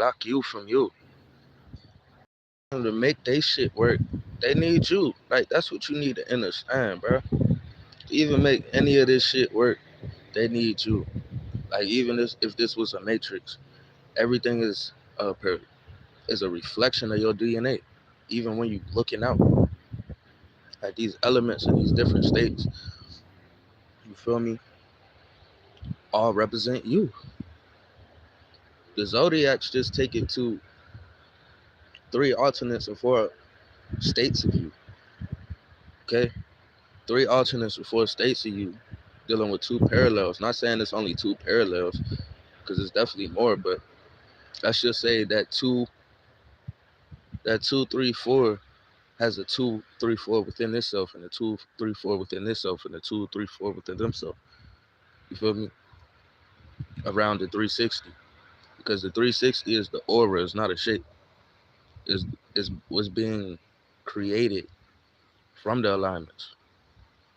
block you from you. To make they shit work, they need you. Like that's what you need to understand, bro. To even make any of this shit work, they need you. Like even if this was a matrix, everything is a reflection of your DNA. Even when you looking out, like these elements in these different states, you feel me? All represent you. The zodiacs just take it to three alternates or four states of you. Okay, three alternates or four states of you, dealing with two parallels. Not saying it's only two parallels, because it's definitely more, but let's just say that 2, 3, 4 has a 2, 3, 4 within itself, and a 2, 3, 4 within itself, and a 2, 3, 4 within themselves. You feel me? Around the 360, because the 360 is the aura, it's not a shape. Is what's being created from the alignments.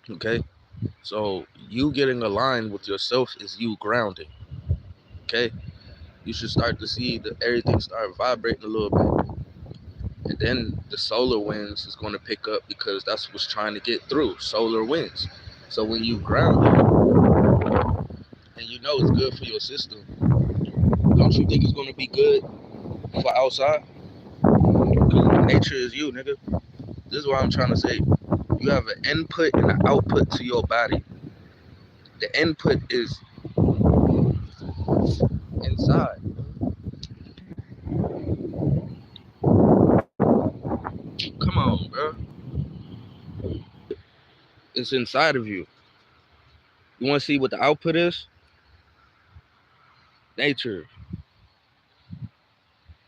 Okay, so you getting aligned with yourself is you grounding. Okay, you should start to see that everything start vibrating a little bit, and then the solar winds is going to pick up because that's what's trying to get through. Solar winds. So when you ground and you know it's good for your system, don't you think it's going to be good for outside? Because nature is you, nigga. This is what I'm trying to say. You have an input and an output to your body. The input is inside. Come on, bro. It's inside of you. You want to see what the output is? Nature.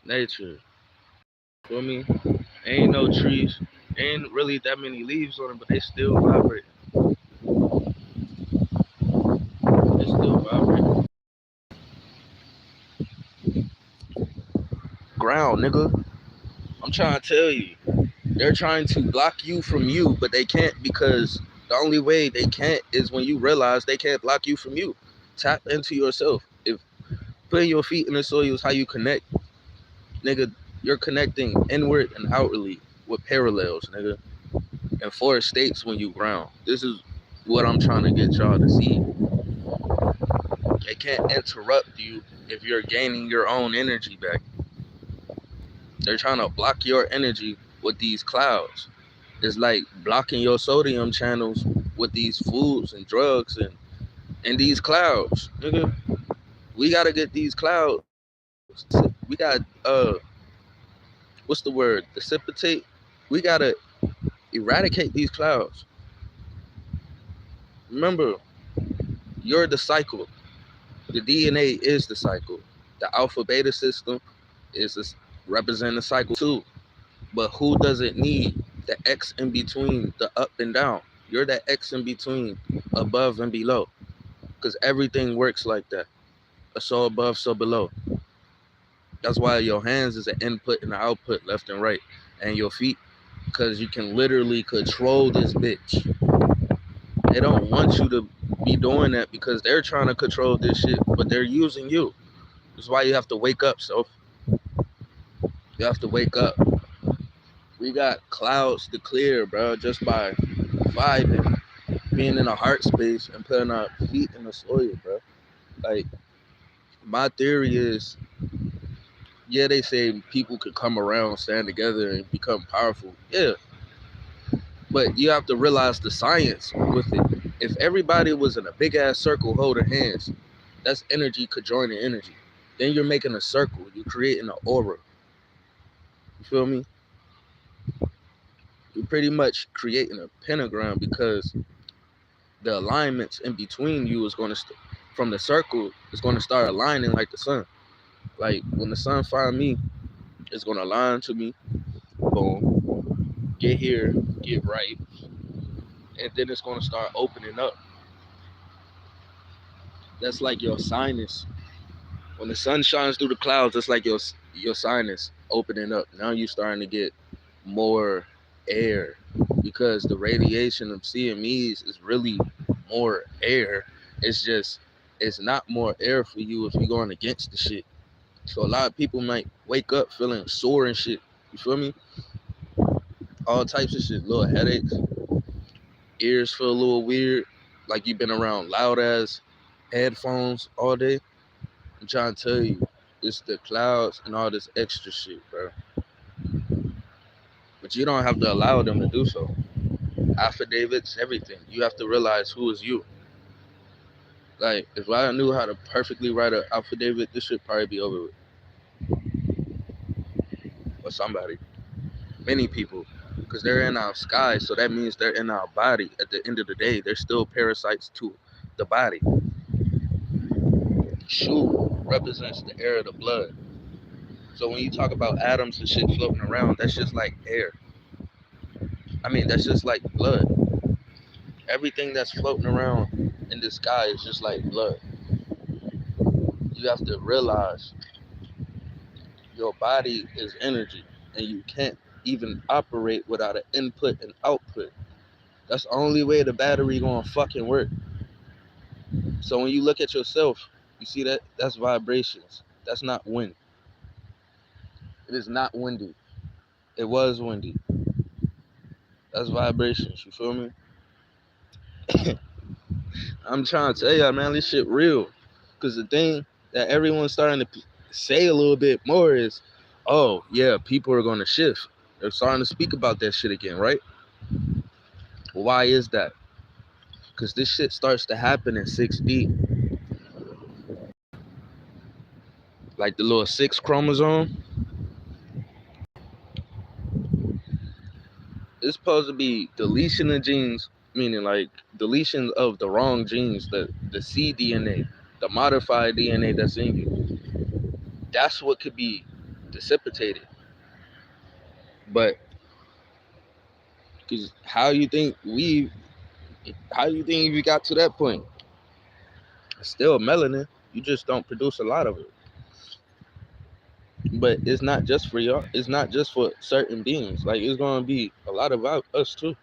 Nature. Feel me? Ain't no trees. Ain't really that many leaves on them, but they still vibrate. They still vibrate. Ground, nigga. I'm trying to tell you. They're trying to block you from you, but they can't because the only way they can't is when you realize they can't block you from you. Tap into yourself. If putting your feet in the soil is how you connect, nigga, you're connecting inward and outwardly with parallels, nigga. And four states when you ground. This is what I'm trying to get y'all to see. They can't interrupt you if you're gaining your own energy back. They're trying to block your energy with these clouds. It's like blocking your sodium channels with these foods and drugs and these clouds. Nigga, we gotta get these clouds. We got what's the word? Dissipate. We gotta eradicate these clouds. Remember, you're the cycle. The DNA is the cycle. The alpha beta system is representing the cycle too. But who doesn't need the X in between the up and down? You're that X in between above and below. Because everything works like that. A so above, so below. That's why your hands is an input and an output, left and right. And your feet, because you can literally control this bitch. They don't want you to be doing that because they're trying to control this shit, but they're using you. That's why you have to wake up, so you have to wake up. We got clouds to clear, bro, just by vibing, being in a heart space and putting our feet in the soil, bro. Like, my theory is, yeah, they say people could come around, stand together, and become powerful. Yeah, but you have to realize the science with it. If everybody was in a big ass circle holding hands, that's energy conjoining energy. Then you're making a circle. You're creating an aura. You feel me? You're pretty much creating a pentagram because the alignments in between you is going to, from the circle, is going to start aligning like the sun. Like when the sun find me, it's going to align to me. Boom. Get here, get right. And then it's going to start opening up. That's like your sinus. When the sun shines through the clouds, it's like your sinus opening up. Now you're starting to get more air because the radiation of CMEs is really more air. It's just it's not more air for you if you're going against the shit. So a lot of people might wake up feeling sore and shit. You feel me? All types of shit. Little headaches, ears feel a little weird, like you've been around loud ass headphones all day. I'm trying to tell you, it's the clouds and all this extra shit, bro. But you don't have to allow them to do so. Affidavits, everything. You have to realize who is you. Like, if I knew how to perfectly write an affidavit, this should probably be over with. Or somebody. Many people. Because they're in our sky, so that means they're in our body. At the end of the day, they're still parasites to the body. Shu represents the air of the blood. So when you talk about atoms and shit floating around, that's just like air. I mean, that's just like blood. Everything that's floating around in the sky is just like blood. You have to realize your body is energy, and you can't even operate without an input and output. That's the only way the battery gonna fucking work. So when you look at yourself, you see that that's vibrations. That's not wind. It is not windy. It was windy. That's vibrations. You feel me? I'm trying to tell y'all, man, this shit real. Cause the thing that everyone's starting to say a little bit more is, oh yeah, people are gonna shift. They're starting to speak about that shit again, right? Why is that? Cause this shit starts to happen in 6D, like the little 6 chromosome. It's supposed to be deletion of genes, meaning like deletion of the wrong genes, the cDNA, the modified DNA that's in you. That's what could be dissipated. But because how you think we got to that point? It's still melanin. You just don't produce a lot of it. But it's not just for y'all. It's not just for certain beings. Like it's gonna be a lot of us too.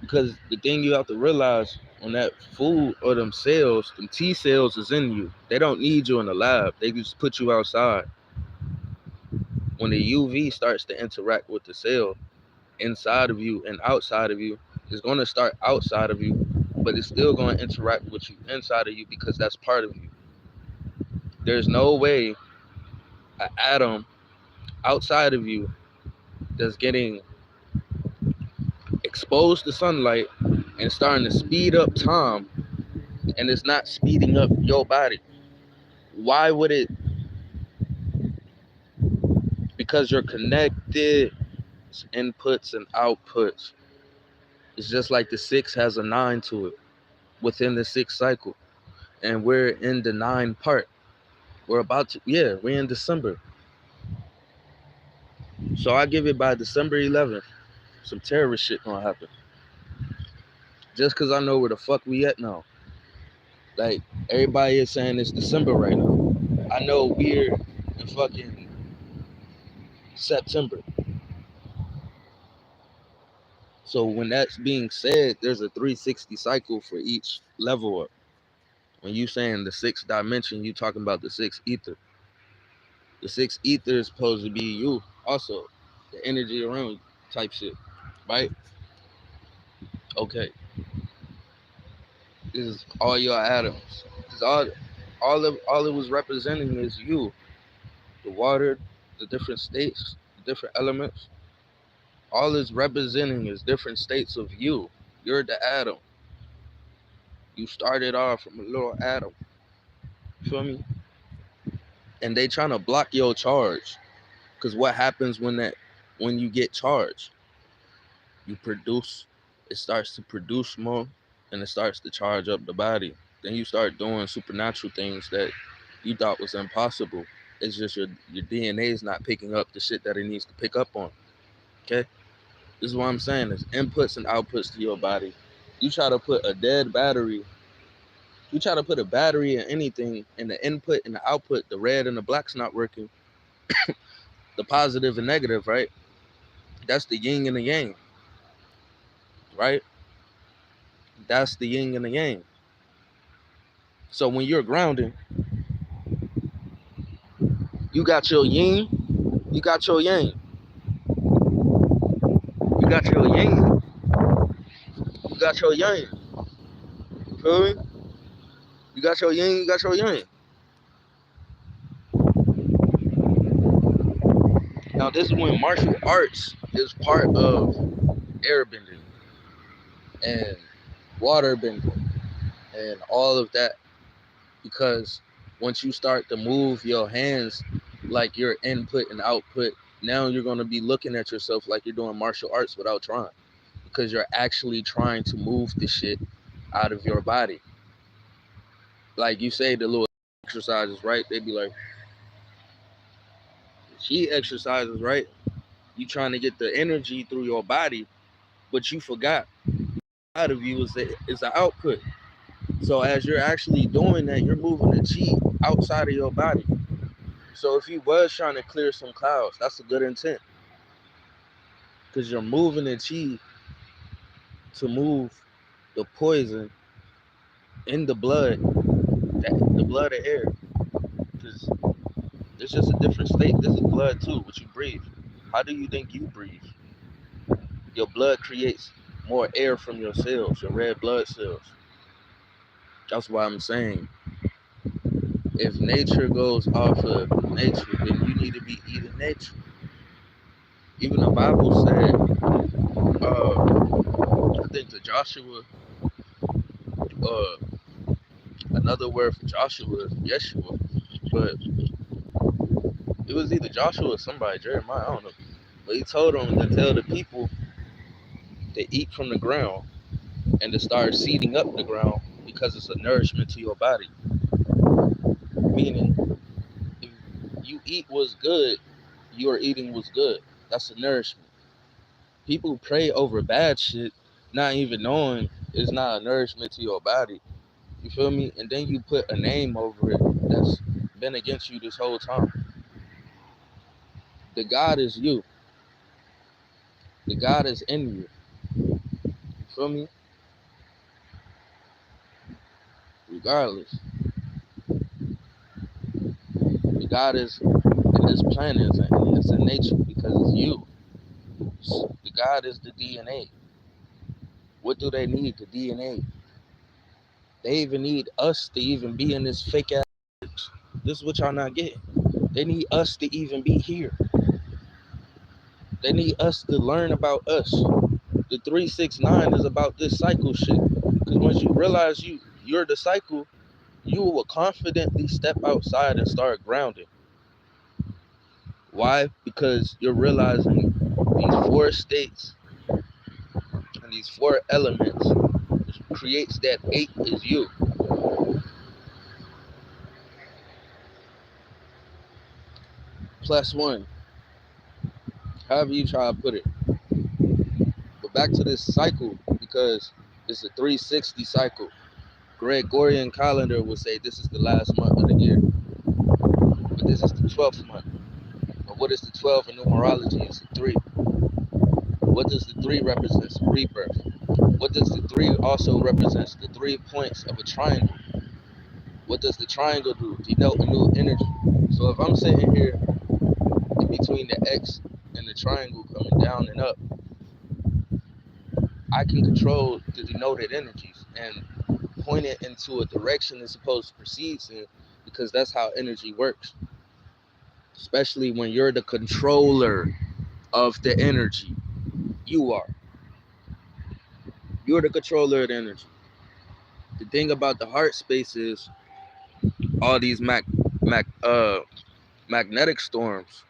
Because the thing you have to realize when that food or them cells, them T cells is in you. They don't need you in the lab. They just put you outside. When the UV starts to interact with the cell inside of you and outside of you, it's gonna start outside of you, but it's still gonna interact with you inside of you because that's part of you. There's no way an atom outside of you that's getting exposed to sunlight and starting to speed up time and it's not speeding up your body. Why would it? Because you're connected. It's inputs and outputs. It's just like the 6 has a 9 to it within the 6 cycle. And we're in the 9 part. We're in December. So I give it by December 11th. Some terrorist shit gonna happen. Just cause I know where the fuck we at now. Like everybody is saying it's December right now. I know we're in fucking September. So when that's being said, there's a 360 cycle for each level up. When you saying the 6th dimension, you talking about the 6th ether. The 6th ether is supposed to be you also. The energy around you type shit. Right? Okay. This is all your atoms. Cause all it was representing is you. The water, the different states, the different elements. All it's representing is different states of you. You're the atom. You started off from a little atom. You feel me? And they trying to block your charge. Cause what happens when you get charged? You produce, it starts to produce more and it starts to charge up the body. Then you start doing supernatural things that you thought was impossible. It's just your DNA is not picking up the shit that it needs to pick up on. Okay? This is what I'm saying. There's inputs and outputs to your body. You try to put a dead battery, you try to put a battery in anything, and the input and the output, the red and the black's not working, the positive and negative, right? That's the yin and the yang, right? That's the yin and the yang. So when you're grounding, You got your yin, you got your yang. You got your yin, you got your yang. You feel me? You got your yin, you got your yang. Now this is when martial arts is part of airbending and water bending and all of that, because once you start to move your hands like your input and output, now you're going to be looking at yourself like you're doing martial arts without trying, because you're actually trying to move the shit out of your body. Like you say the little exercises, right? They'd be like, she exercises, right? You trying to get the energy through your body, but you forgot out of you is the output. So as you're actually doing that, you're moving the chi outside of your body. So if you was trying to clear some clouds, that's a good intent, because you're moving the chi to move the poison in the blood, the blood of air. Because it's just a different state. This is blood too, what you breathe. How do you think you breathe? Your blood creates more air from your cells, your red blood cells. That's why I'm saying, if nature goes off of nature, then you need to be eating nature. Even the Bible said, I think to Joshua, uh, another word for Joshua is Yeshua, but it was either Joshua or somebody, Jeremiah, I don't know. But he told them to tell the people to eat from the ground and to start seeding up the ground, because it's a nourishment to your body. Meaning, if you eat what's good, you are eating what's good. That's a nourishment. People pray over bad shit, not even knowing it's not a nourishment to your body. You feel me? And then you put a name over it that's been against you this whole time. The God is you. The God is in you. You feel me? Regardless. The God is in this planet, and it's in nature because it's you. The God is the DNA. What do they need? The DNA. They even need us to even be in this fake ass. This is what y'all not getting. They need us to even be here. They need us to learn about us. The 369 is about this cycle shit. Because once you realize you're the cycle, you will confidently step outside and start grounding. Why? Because you're realizing these four states and these four elements, which creates that eight is you. Plus one, however you try to put it. But back to this cycle, because it's a 360 cycle. Gregorian calendar would say this is the last month of the year, but this is the 12th month. But what is the 12 in numerology? It's a 3. What does the 3 represent? Rebirth. What does the 3 also represents? The 3 points of a triangle. What does the triangle do? Denote a new energy. So if I'm sitting here in between the X and the triangle coming down and up, I can control the denoted energies and point it into a direction it's supposed to proceed in, because that's how energy works. Especially when you're the controller of the energy. You are. You're the controller of the energy. The thing about the heart space is all these magnetic storms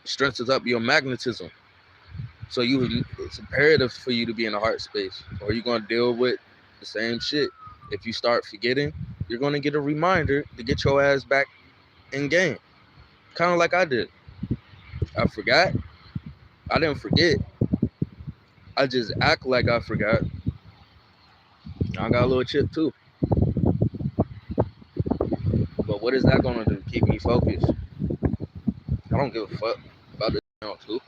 stresses up your magnetism. So it's imperative for you to be in a heart space, or you're gonna deal with the same shit. If you start forgetting, you're gonna get a reminder to get your ass back in game. Kind of like I did. I forgot. I didn't forget. I just act like I forgot. I got a little chip too. But what is that gonna do? Keep me focused. I don't give a fuck about the too.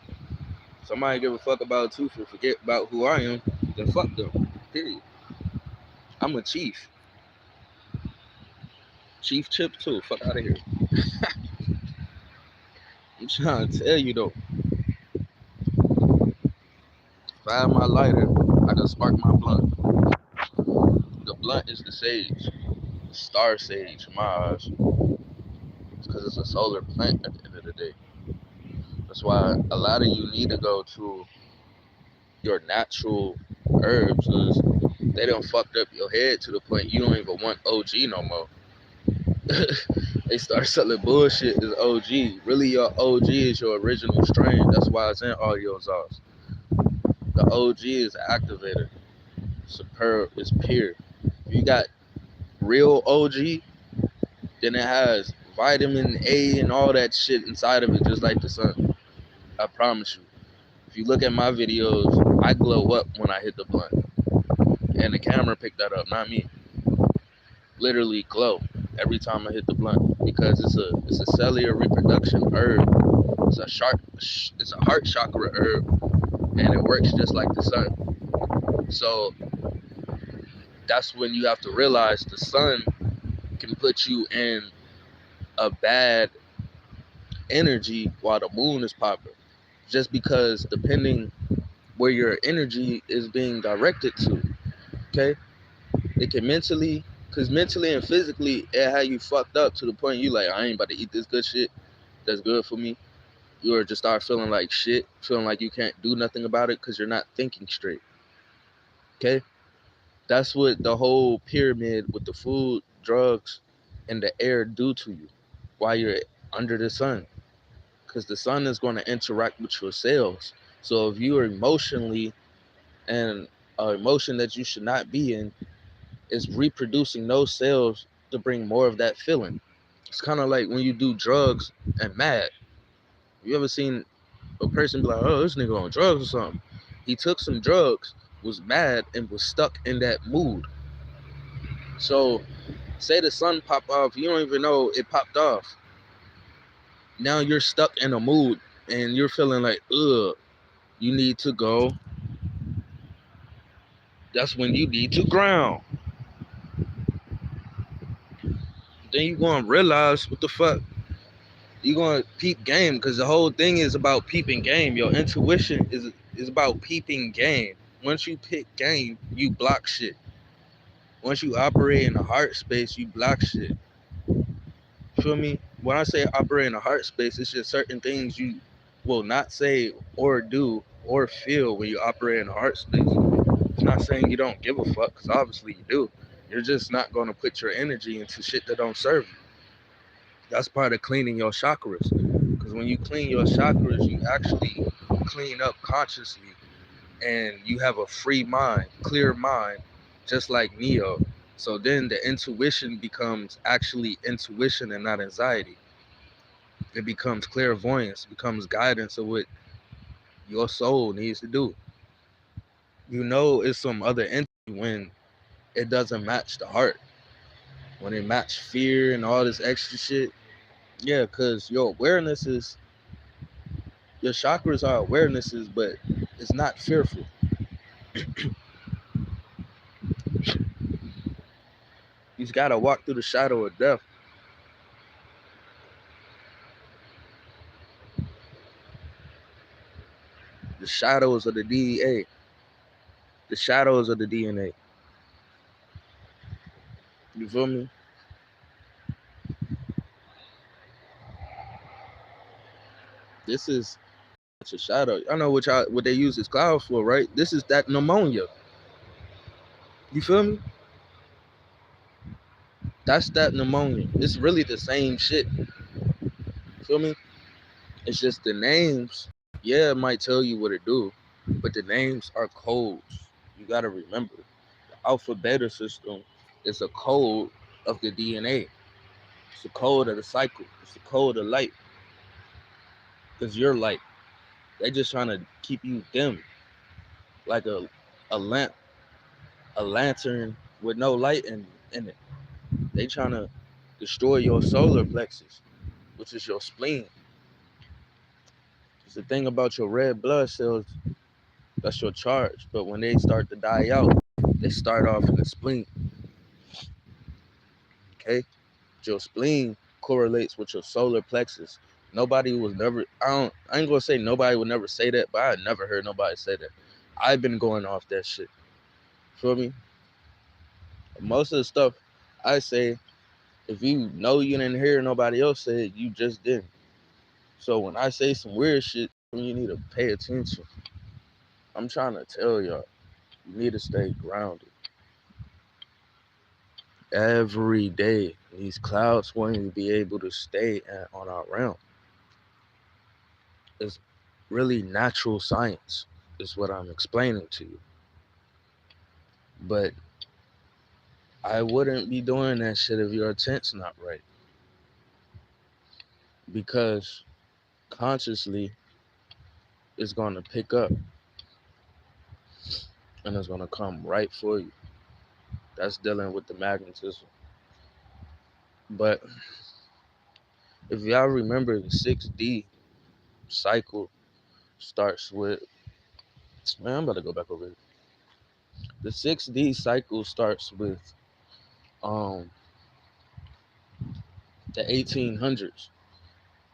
Somebody give a fuck about too for forget about who I am, then fuck them. Period. I'm a chief. Chief Chip too. Fuck out of here. I'm trying to tell you though, if I have my lighter, I can spark my blunt. The blunt is the sage, the star sage in my eyes, because it's a solar plant at the end of the day. That's why a lot of you need to go to your natural herbs, because they done fucked up your head to the point you don't even want OG no more. They start selling bullshit as OG. Really, your OG is your original strain. That's why it's in all your exhausts. The OG is an activator. Superb is pure. If you got real OG, then it has vitamin A and all that shit inside of it, just like the sun. I promise you. If you look at my videos, I glow up when I hit the blunt. And the camera picked that up, not me. Literally glow every time I hit the blunt because it's a cellular reproduction herb. It's a heart chakra herb, and it works just like the sun. So that's when you have to realize the sun can put you in a bad energy while the moon is popping. Just because depending where your energy is being directed to, okay? It can mentally, because mentally and physically, it had you fucked up to the point you like, I ain't about to eat this good shit that's good for me. You or just start feeling like shit, feeling like you can't do nothing about it because you're not thinking straight. Okay? That's what the whole pyramid with the food, drugs, and the air do to you while you're under the sun. Because the sun is going to interact with your cells. So if you are emotionally and an emotion that you should not be in is reproducing those cells to bring more of that feeling. It's kind of like when you do drugs and mad. You ever seen a person be like, oh, this nigga on drugs or something? He took some drugs, was mad, and was stuck in that mood. So, say the sun popped off, you don't even know it popped off. Now you're stuck in a mood and you're feeling like, ugh, you need to go. That's when you need to ground. Then you're going to realize what the fuck. You're going to peep game because the whole thing is about peeping game. Your intuition is about peeping game. Once you pick game, you block shit. Once you operate in the heart space, you block shit. Feel me? When I say operate in the heart space, it's just certain things you will not say or do or feel when you operate in the heart space. It's not saying you don't give a fuck, because obviously you do. You're just not going to put your energy into shit that don't serve you. That's part of cleaning your chakras. Because when you clean your chakras, you actually clean up consciously and you have a free mind, clear mind, just like Neo. So then the intuition becomes actually intuition and not anxiety. It becomes clairvoyance, becomes guidance of what your soul needs to do. You know it's some other entity when it doesn't match the heart. When it match fear and all this extra shit. Yeah, because your awareness is, your chakras are awarenesses, but it's not fearful. You just gotta walk through the shadow of death. The shadows of the DEA. The shadows of the DNA. You feel me? This is a shadow. I know what they use this cloud for, right? This is that pneumonia. You feel me? That's that pneumonia. It's really the same shit. You feel me? It's just the names. Yeah, it might tell you what it do, but the names are codes. You gotta remember. The alpha beta system is a code of the DNA. It's the code of the cycle. It's the code of light. Because you're light. They just trying to keep you dim, like a lamp, a lantern with no light in it. They trying to destroy your solar plexus, which is your spleen. It's the thing about your red blood cells, that's your charge. But when they start to die out, they start off in the spleen. Okay? Your spleen correlates with your solar plexus. Nobody was never. I ain't gonna say nobody would never say that, but I never heard nobody say that. I've been going off that shit. Feel me? Most of the stuff I say, if you know you didn't hear nobody else say it, you just didn't. So when I say some weird shit, you need to pay attention. I'm trying to tell y'all, you need to stay grounded. Every day, these clouds want you to be able to stay on our realm. It's really natural science, is what I'm explaining to you. But I wouldn't be doing that shit if your intent's not right. Because consciously, it's going to pick up and it's going to come right for you. That's dealing with the magnetism. But if y'all remember, the 6D cycle starts with, man, I'm about to go back over here. The 6D cycle starts with um the 1800s.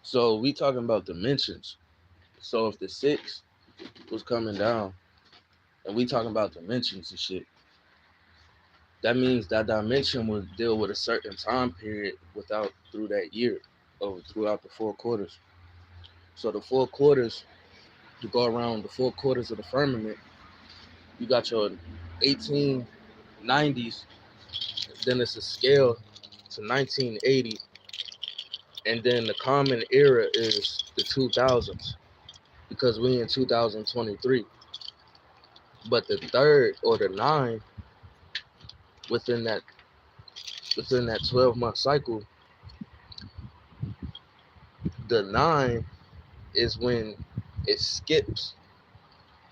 So we talking about dimensions. So if the 6 was coming down and we talking about dimensions and shit, that means that dimension would deal with a certain time period without through that year or throughout the 4 quarters. So the 4 quarters, to go around the 4 quarters of the firmament, you got your 1890s, then it's a scale to 1980, and then the common era is the 2000s because we in 2023. But the third or the 9 within that 12-month cycle, the 9 is when it skips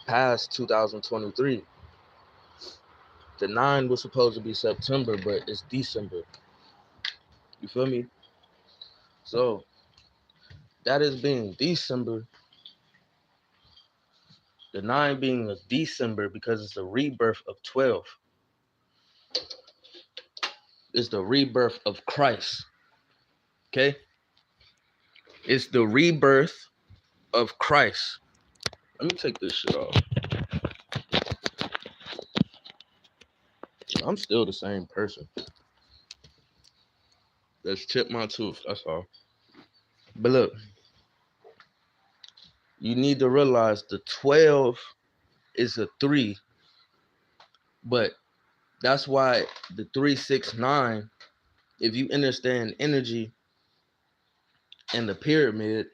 past 2023. The 9 was supposed to be September, but it's December. You feel me? So that is being December. The 9 being a December because it's a rebirth of 12. It's the rebirth of Christ. Okay? It's the rebirth of Christ. Let me take this shit off. I'm still the same person. Let's chip my tooth. That's all. But look, you need to realize the 12 is a 3, but that's why the 369, if you understand energy and the pyramid,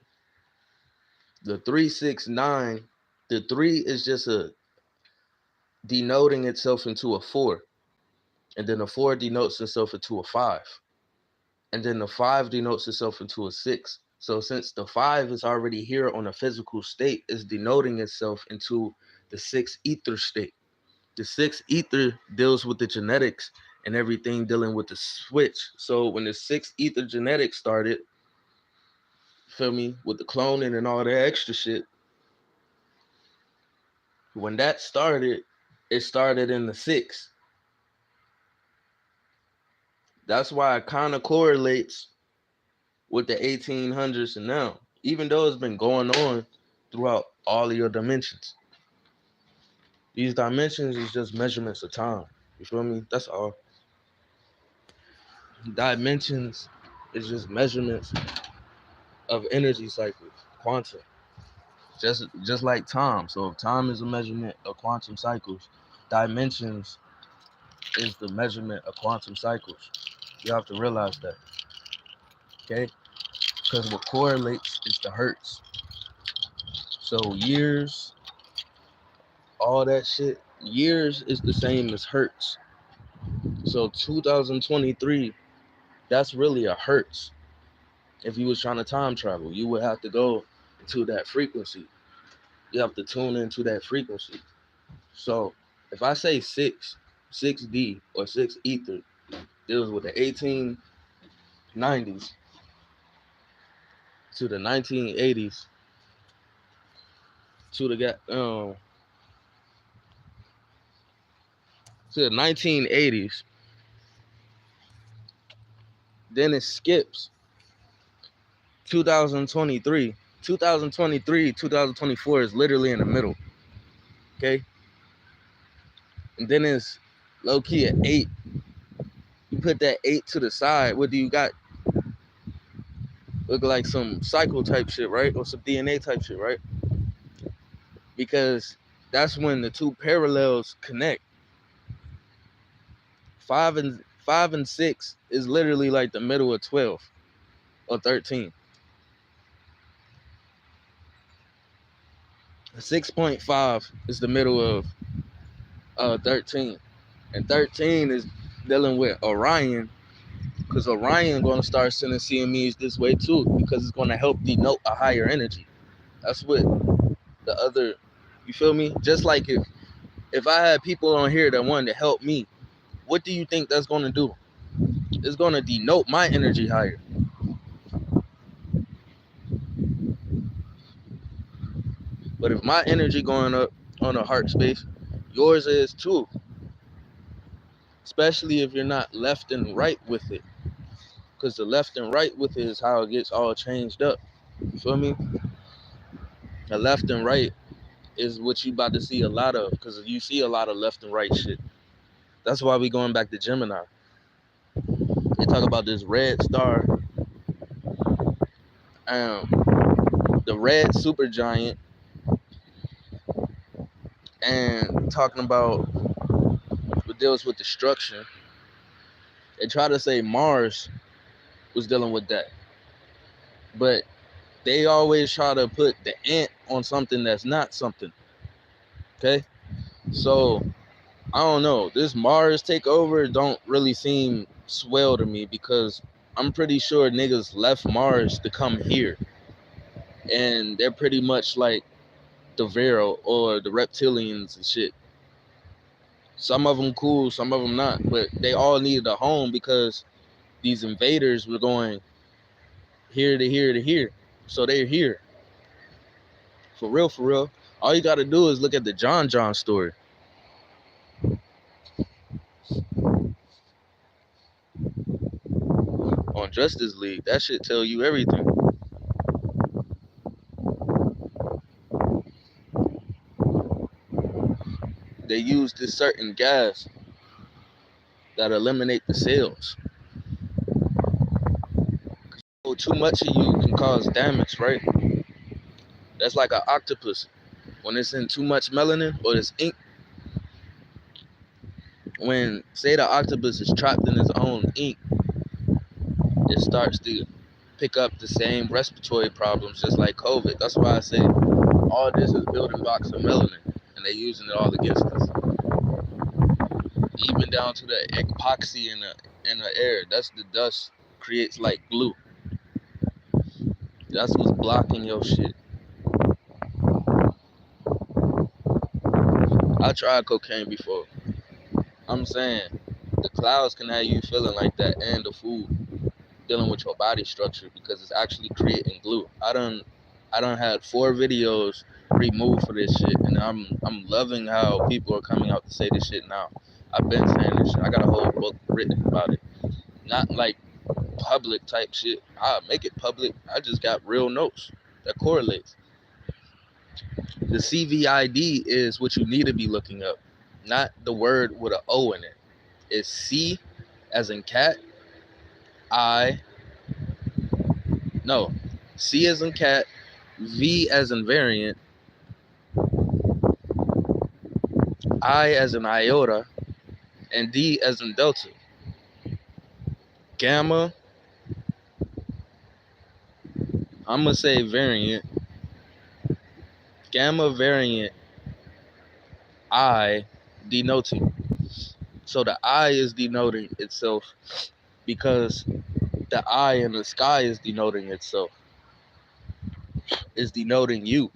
the 369, the 3 is just a denoting itself into a 4, and then the 4 denotes itself into a 5, and then the 5 denotes itself into a 6. So since the 5 is already here on a physical state, it's denoting itself into the 6 ether state. The 6 ether deals with the genetics and everything dealing with the switch. So when the 6 ether genetics started, feel me, with the cloning and all that extra shit, when that started, it started in the 6. That's why it kind of correlates with the 1800s and now, even though it's been going on throughout all of your dimensions. These dimensions is just measurements of time. You feel me? That's all. Dimensions is just measurements of energy cycles, quantum. Just like time. So if time is a measurement of quantum cycles, dimensions is the measurement of quantum cycles. You have to realize that. Okay? Because what correlates is the hertz. So years, all that shit, years is the same as hertz. So 2023, that's really a hertz. If you was trying to time travel, you would have to go into that frequency. You have to tune into that frequency. So if I say 6D or 6 ether deals with the 1890s to the 1980s to the 1980s, then it skips 2023, 2024 is literally in the middle. Okay, and then it's low key at 8. You put that 8 to the side. What do you got? Look like some cycle type shit, right? Or some DNA type shit, right? Because that's when the two parallels connect. 5 and 6 is literally like the middle of 12 or 13. 6.5 is the middle of 13, and 13 is dealing with Orion, because Orion going to start sending CMEs this way too, because it's going to help denote a higher energy. That's what the other, you feel me? Just like if I had people on here that wanted to help me, what do you think that's going to do? It's going to denote my energy higher. But if my energy going up on a heart space, yours is too. Especially if you're not left and right with it. Because the left and right with it is how it gets all changed up. You feel me? The left and right is what you about to see a lot of, because you see a lot of left and right shit. That's why we going back to Gemini. They talk about this red star, the red supergiant, and talking about what deals with destruction. They try to say Mars was dealing with that, but they always try to put the ant on something that's not something. Okay, so I don't know. This Mars takeover don't really seem swell to me, because I'm pretty sure niggas left Mars to come here, and they're pretty much like the Vero or the reptilians and shit. Some of them cool, some of them not, but they all needed a home because these invaders were going here to here to here. So they're here. For real, for real. All you gotta do is look at the John story. On Justice League, that shit tell you everything. They use this certain gas that eliminate the cells. Too much of you can cause damage, right? That's like an octopus. When it's in too much melanin or this ink, when say the octopus is trapped in its own ink, it starts to pick up the same respiratory problems just like COVID. That's why I say all this is building blocks of melanin, and they're using it all against us. Even down to the epoxy in the air. That's the dust creates like glue. That's what's blocking your shit. I tried cocaine before. I'm saying the clouds can have you feeling like that, and the food dealing with your body structure, because it's actually creating glue. I done had 4 videos removed for this shit, and I'm loving how people are coming out to say this shit now. I've been saying this shit. I got a whole book written about it. Not like public type shit. I'll make it public. I just got real notes that correlates. The CVID is what you need to be looking up, not the word with an O in it. It's C as in cat, C as in cat, V as in variant, I as in iota, and D as in delta. Gamma, I'm gonna say variant. Gamma variant I denoting. So the I is denoting itself because the I in the sky is denoting itself. It's denoting you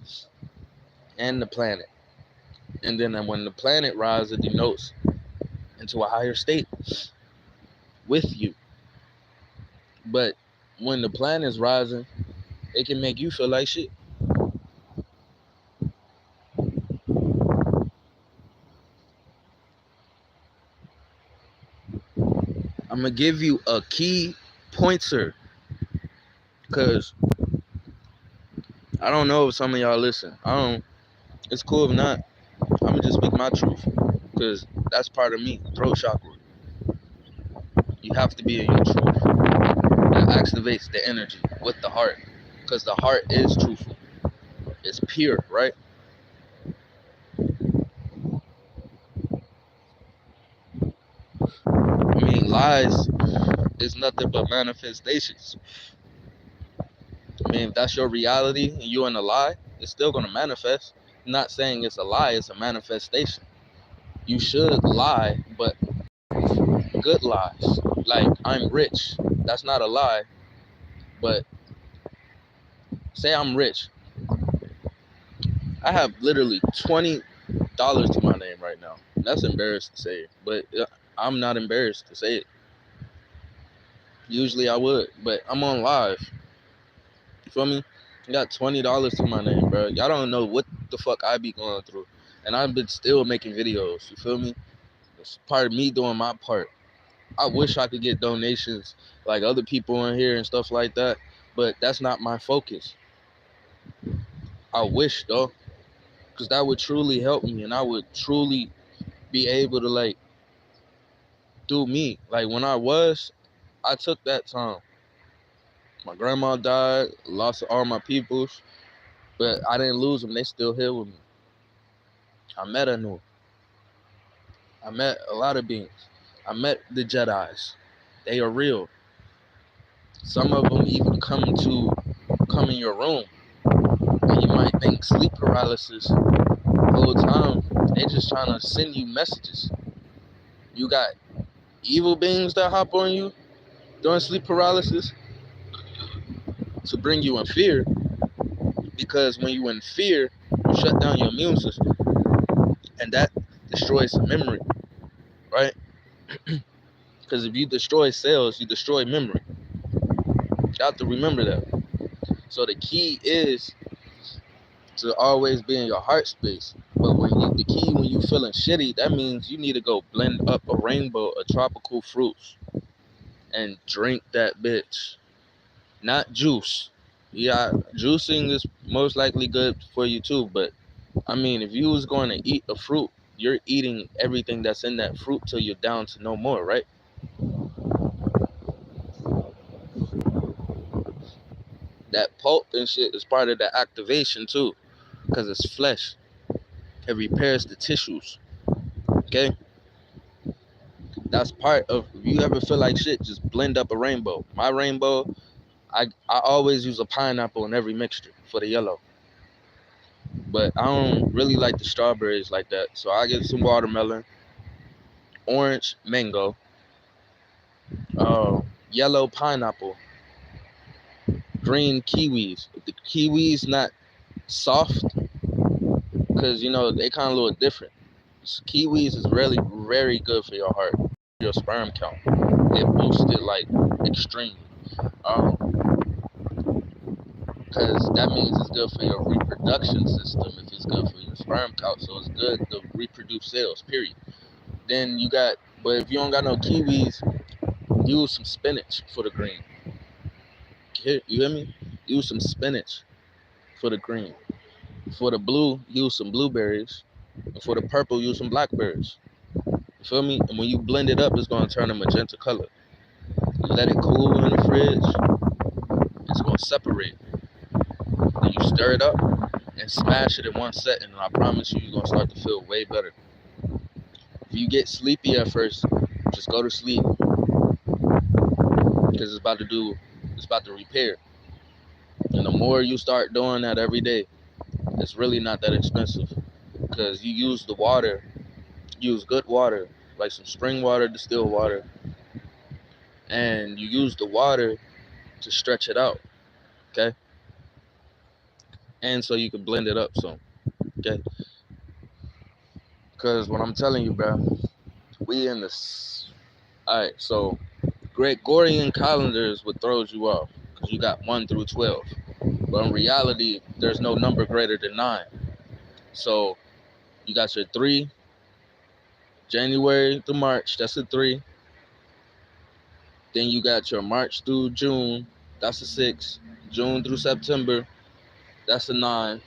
and the planet. And then when the planet rises, it denotes into a higher state with you. But when the planet is rising, it can make you feel like shit. I'm gonna give you a key pointer, because I don't know if some of y'all listen. I don't. It's cool if not. I'm gonna just speak my truth, cause that's part of me. Throat chakra. You have to be in your truth. That activates the energy with the heart, cause the heart is truthful. It's pure, right? I mean, lies is nothing but manifestations. I mean, if that's your reality and you in a lie, it's still gonna manifest. I'm not saying it's a lie, it's a manifestation. You should lie, but good lies. Like, I'm rich. That's not a lie, but say I'm rich. I have literally $20 to my name right now. That's embarrassed to say it, but I'm not embarrassed to say it. Usually I would, but I'm on live. You feel me? I got $20 to my name, bro. Y'all don't know what the fuck I be going through, and I've been still making videos. You feel me? It's part of me doing my part. I wish I could get donations like other people in here and stuff like that, but that's not my focus. I wish though, because that would truly help me, and I would truly be able to like do me. Like when I took that time. My grandma died, lost all my peoples, but I didn't lose them. They still here with me. I met a new. I met a lot of beings. I met the Jedis. They are real. Some of them even come in your room, and you might think sleep paralysis the whole time. They just trying to send you messages. You got evil beings that hop on you during sleep paralysis to bring you in fear, because when you in fear, you shut down your immune system, and that destroys the memory, right? Because if you destroy cells, you destroy memory. You have to remember that. So the key is to always be in your heart space. But the key when you feeling shitty, that means you need to go blend up a rainbow of tropical fruits and drink that bitch. Not juice. Yeah, juicing is most likely good for you too, but I mean, if you was going to eat a fruit, you're eating everything that's in that fruit till you're down to no more, right? That pulp and shit is part of the activation too, because it's flesh. It repairs the tissues. Okay, that's part of. If you ever feel like shit, just blend up a rainbow. My rainbow, I always use a pineapple in every mixture for the yellow, but I don't really like the strawberries like that. So I get some watermelon, orange, mango, yellow pineapple, green kiwis. If the kiwis not soft, because you know they kind of look different. Kiwis is really very good for your heart, your sperm count. It boosts it like extremely. Because that means it's good for your reproduction system if it's good for your sperm count. So it's good to reproduce cells, period. Then you got, but if you don't got no kiwis, use some spinach for the green. You hear me? Use some spinach for the green. For the blue, use some blueberries. And for the purple, use some blackberries. You feel me? And when you blend it up, it's going to turn a magenta color. You let it cool in the fridge, it's going to separate. Then you stir it up and smash it in one set, and I promise you, you're going to start to feel way better. If you get sleepy at first, just go to sleep, because it's about to repair. And the more you start doing that every day, it's really not that expensive, because you use the water, use good water, like some spring water, distilled water, and you use the water to stretch it out, okay? And so you can blend it up some, okay? Because what I'm telling you, bro, we in this. All right, so Gregorian calendars what throws you off, because you got 1 through 12. But in reality, there's no number greater than 9. So you got your 3, January to March, that's a 3. Then you got your March through June, that's a 6. June through September, That's a 9.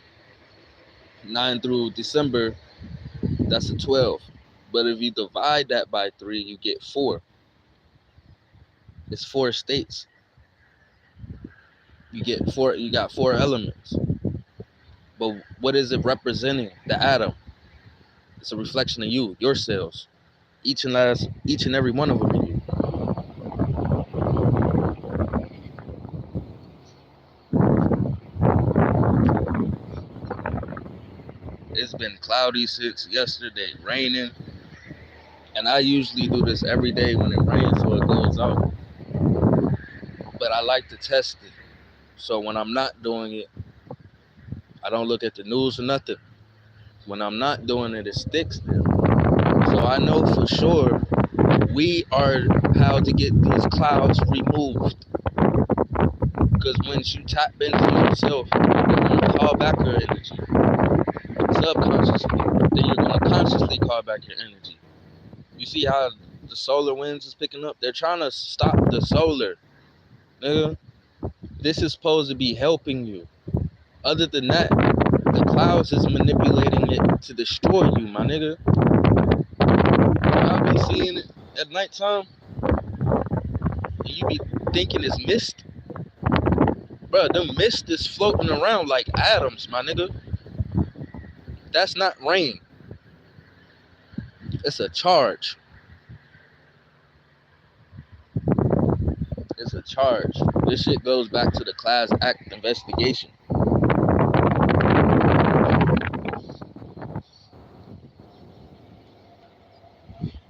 9 through December, that's a 12. But if you divide that by 3, you get 4. It's 4 states. You got 4 elements. But what is it representing? The atom. It's a reflection of you, your cells. Each and every one of them in you. It's been cloudy since yesterday, raining. And I usually do this every day when it rains so it goes out. But I like to test it. So when I'm not doing it, I don't look at the news or nothing. When I'm not doing it, it sticks there. So I know for sure we are how to get these clouds removed. Because once you tap into yourself, you're going to call back your energy subconsciously. Then you're going to consciously call back your energy. You see how the solar winds is picking up? They're trying to stop the solar. Nigga, this is supposed to be helping you. Other than that, the clouds is manipulating it to destroy you, my nigga. Y'all be seeing it at nighttime, and you be thinking it's mist. Bro, them mist is floating around like atoms, my nigga. That's not rain. It's a charge. It's a charge. This shit goes back to the class act investigation.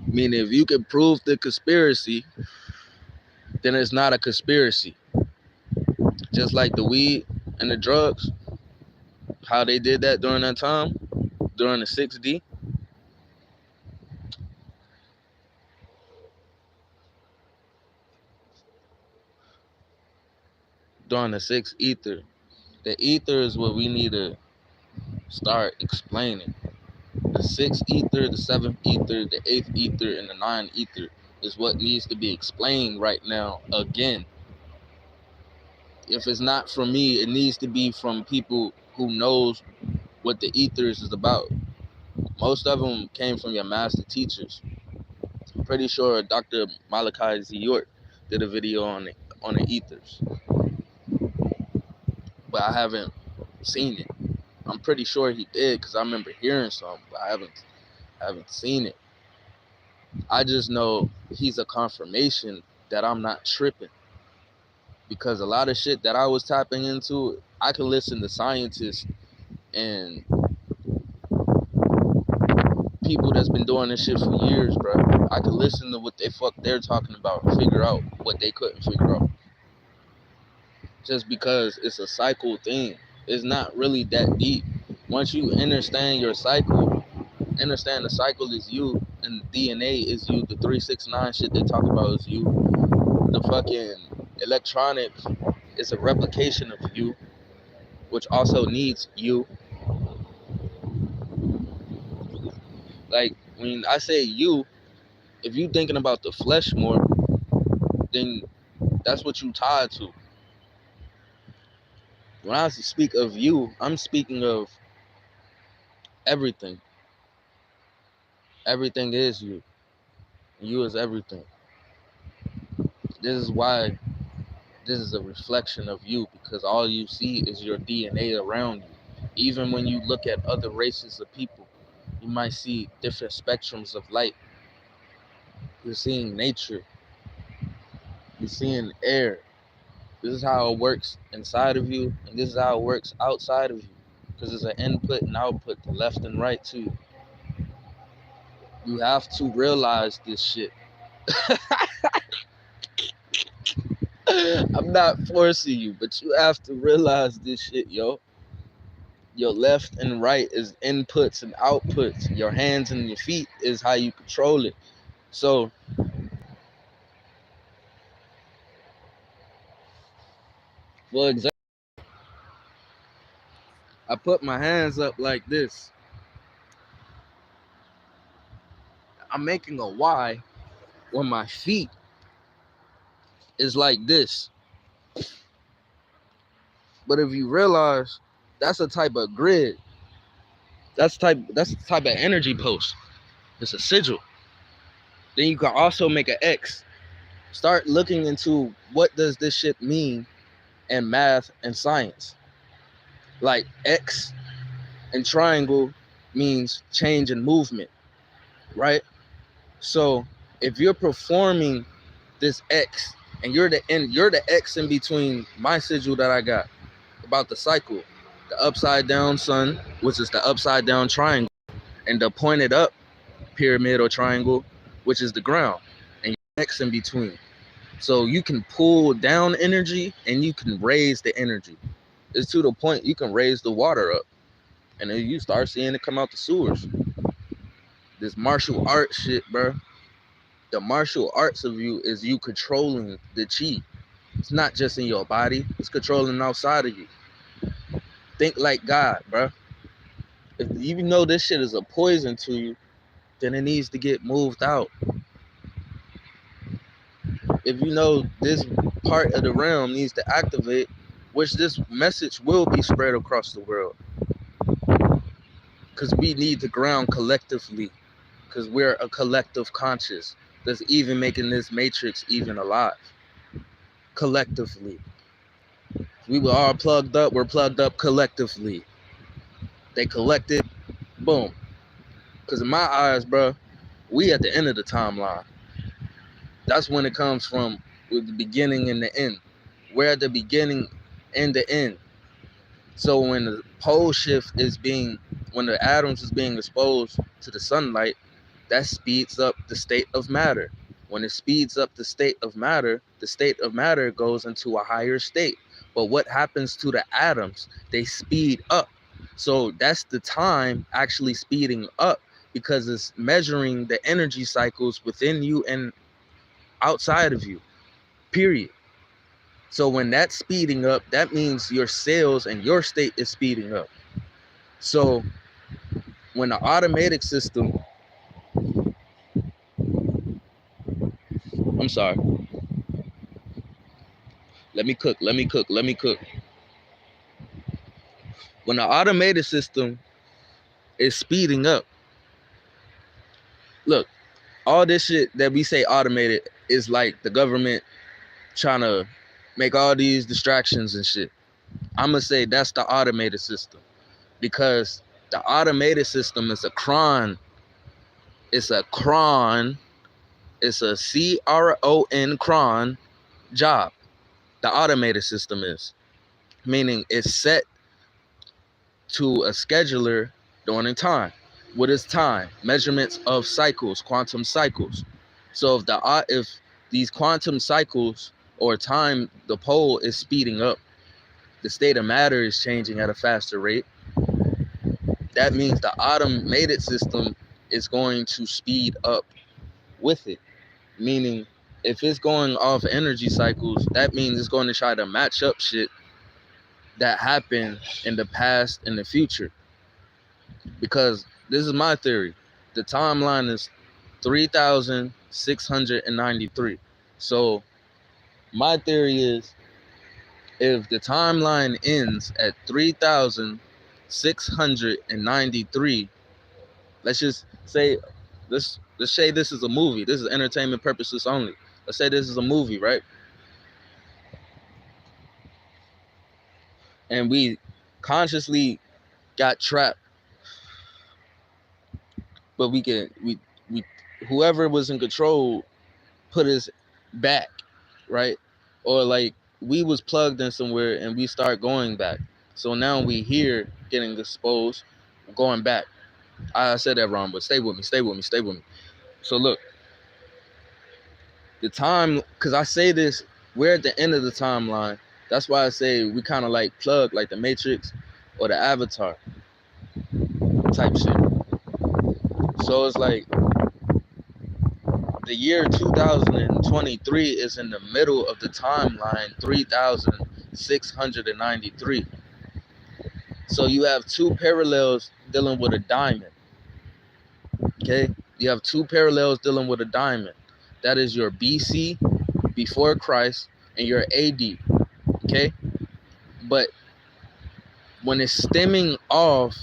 Meaning, if you can prove the conspiracy, then it's not a conspiracy. Just like the weed and the drugs, how they did that during that time, during the 6D. During the 6 ether. The ether is what we need to start explaining. The 6th ether, the 7th ether, the 8th ether, and the 9th ether is what needs to be explained right now again. If it's not from me, it needs to be from people who knows what the ethers is about. Most of them came from your master teachers. I'm pretty sure Dr. Malachi Z. York did a video on the ethers, but I haven't seen it. I'm pretty sure he did because I remember hearing something, but I haven't seen it. I just know he's a confirmation that I'm not tripping, because a lot of shit that I was tapping into, I can listen to scientists and people that's been doing this shit for years, bro. I could listen to what they're talking about and figure out what they couldn't figure out. Just because it's a cycle thing. It's not really that deep. Once you understand your cycle, understand the cycle is you and the DNA is you. The 369 shit they talk about is you. The fucking electronic is a replication of you, which also needs you. Like, when I say you, if you thinking about the flesh more, then that's what you tied to. When I speak of you, I'm speaking of everything. Everything is you. You is everything. This is why this is a reflection of you, because all you see is your DNA around you. Even when you look at other races of people, you might see different spectrums of light. You're seeing nature. You're seeing air. This is how it works inside of you, and this is how it works outside of you. Because there's an input and output, to left and right too. You have to realize this shit. I'm not forcing you, but you have to realize this shit, yo. Your left and right is inputs and outputs. Your hands and your feet is how you control it. So, for example, I put my hands up like this. I'm making a Y when my feet is like this. But if you realize That's a type of grid. That's the type of energy post. It's a sigil. Then you can also make an X. Start looking into what does this shit mean in math and science. Like X and triangle means change and movement, right? So if you're performing this X and you're the X in between my sigil that I got about the cycle, the upside down sun, which is the upside down triangle, and the pointed up pyramid or triangle, which is the ground, and your X in between. So you can pull down energy and you can raise the energy. It's to the point you can raise the water up, and then you start seeing it come out the sewers. This martial art shit, bro. The martial arts of you is you controlling the chi. It's not just in your body, it's controlling outside of you. Think like God, bro. If you know this shit is a poison to you, then it needs to get moved out. If you know this part of the realm needs to activate, which this message will be spread across the world, because we need to ground collectively, because we're a collective conscious that's even making this matrix even alive. Collectively. We were all plugged up, we're plugged up collectively. They collected, boom. Because in my eyes, bro, we at the end of the timeline. That's when it comes from, with the beginning and the end. We're at the beginning and the end. So when the pole shift is when the atoms is being exposed to the sunlight, that speeds up the state of matter. When it speeds up the state of matter goes into a higher state. But what happens to the atoms? They speed up. So that's the time actually speeding up, because it's measuring the energy cycles within you and outside of you, period. So when that's speeding up, that means your cells and your state is speeding up. So when the automatic system, I'm sorry, let me cook. When the automated system is speeding up, look, all this shit that we say automated is like the government trying to make all these distractions and shit. I'm gonna say that's the automated system, because the automated system is a cron. It's a cron. It's a CRON cron job. The automated system is, meaning it's set to a scheduler during time. What is time? Measurements of cycles, quantum cycles. So if these quantum cycles or time, the pole is speeding up, the state of matter is changing at a faster rate, that means the automated system is going to speed up with it. Meaning, if it's going off energy cycles, that means it's going to try to match up shit that happened in the past and the future. Because this is my theory. The timeline is 3,693. So my theory is, if the timeline ends at 3,693, let's just say, let's say this is a movie. This is entertainment purposes only. Let's say this is a movie, right? And we consciously got trapped, but we whoever was in control put us back, right? Or like we was plugged in somewhere and we start going back. So now we here getting exposed, going back. I said that wrong, but stay with me. So look, the time, because I say this, we're at the end of the timeline. That's why I say we kind of like plug, like the Matrix or the Avatar type shit. So it's like the year 2023 is in the middle of the timeline, 3,693. So you have two parallels dealing with a diamond. Okay, you have two parallels dealing with a diamond. That is your BC, before Christ, and your AD. Okay, but when it's stemming off